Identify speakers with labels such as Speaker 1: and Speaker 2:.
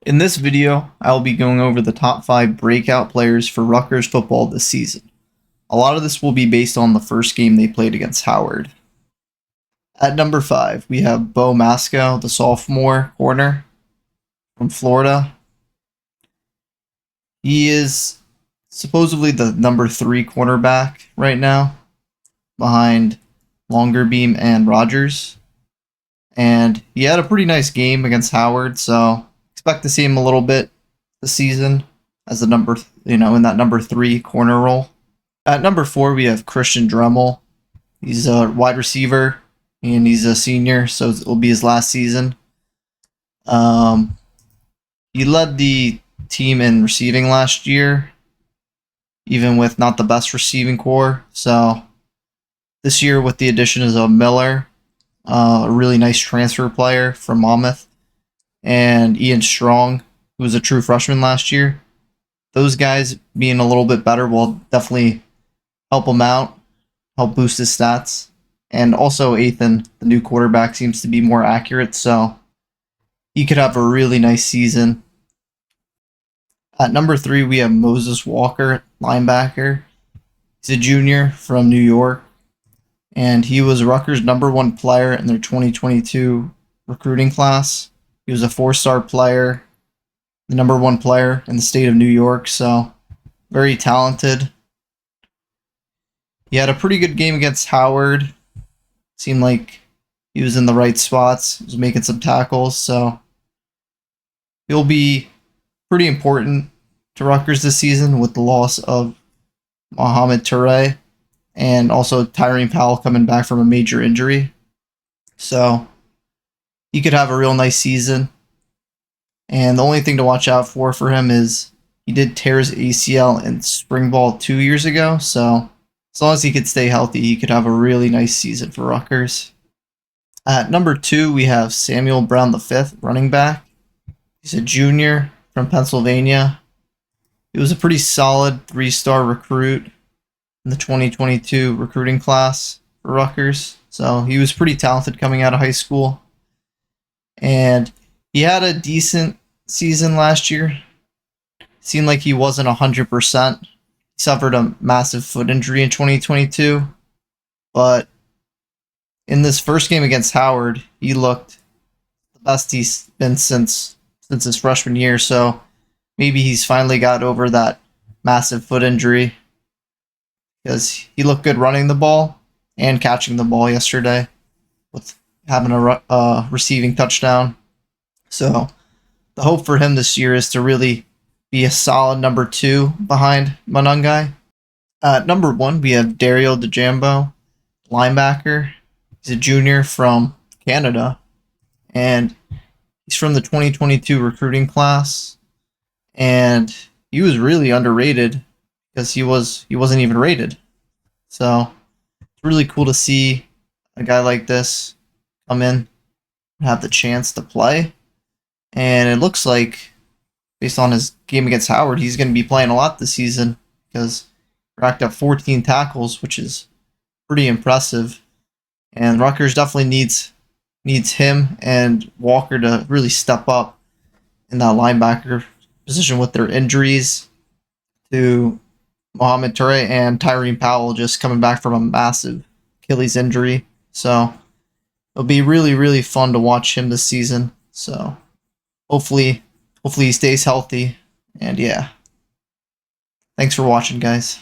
Speaker 1: In this video, I will be going over the top 5 breakout players for Rutgers football this season. A lot of this will be based on the first game they played against Howard. At number 5, we have Mascow, the sophomore corner from Florida. He is supposedly the number 3 cornerback right now, behind Longerbeam and Rutgers. And he had a pretty nice game against Howard, so expect to see him a little bit this season as the number, in that number 3 corner role. At number 4, we have Christian Dremel. He's a wide receiver, and he's a senior, so it will be his last season. He led the team in receiving last year, even with not the best receiving core. So this year, with the additions of Miller, a really nice transfer player from Monmouth, and Ian Strong, who was a true freshman last year, those guys being a little bit better will definitely help him out, help boost his stats. And also Ethan, the new quarterback, seems to be more accurate, so he could have a really nice season. At number 3, we have Moses Walker, linebacker. He's a junior from New York, and he was Rutgers' number 1 player in their 2022 recruiting class. He was a 4-star player, the number 1 player in the state of New York, so very talented. He had a pretty good game against Howard. Seemed like he was in the right spots. He was making some tackles, so he'll be pretty important to Rutgers this season with the loss of Mohamed Toure and also Tyreen Powell coming back from a major injury. So he could have a real nice season. And the only thing to watch out for him is he did tear his ACL in spring ball 2 years ago, so as long as he could stay healthy, he could have a really nice season for Rutgers. At number 2, we have Samuel Brown V, running back. He's a junior from Pennsylvania. He was a pretty solid 3-star recruit in the 2022 recruiting class for Rutgers. So he was pretty talented coming out of high school. And he had a decent season last year. Seemed like he wasn't 100%. He suffered a massive foot injury in 2022. But in this first game against Howard, he looked the best he's been since his freshman year. So maybe he's finally got over that massive foot injury, because he looked good running the ball and catching the ball yesterday with having a receiving touchdown. So the hope for him this year is to really be a solid number 2 behind Manungai. At number 1, we have Dariel Jambo, linebacker. He's a junior from Canada, and he's from the 2022 recruiting class. And he was really underrated because he wasn't even rated. So it's really cool to see a guy like this come in and have the chance to play. And it looks like, based on his game against Howard, he's going to be playing a lot this season because he racked up 14 tackles, which is pretty impressive. And Rutgers definitely needs him and Walker to really step up in that linebacker position with their injuries to Mohamed Toure and Tyreen Powell just coming back from a massive Achilles injury. So it'll be really, really fun to watch him this season. So hopefully he stays healthy. And yeah. Thanks for watching, guys.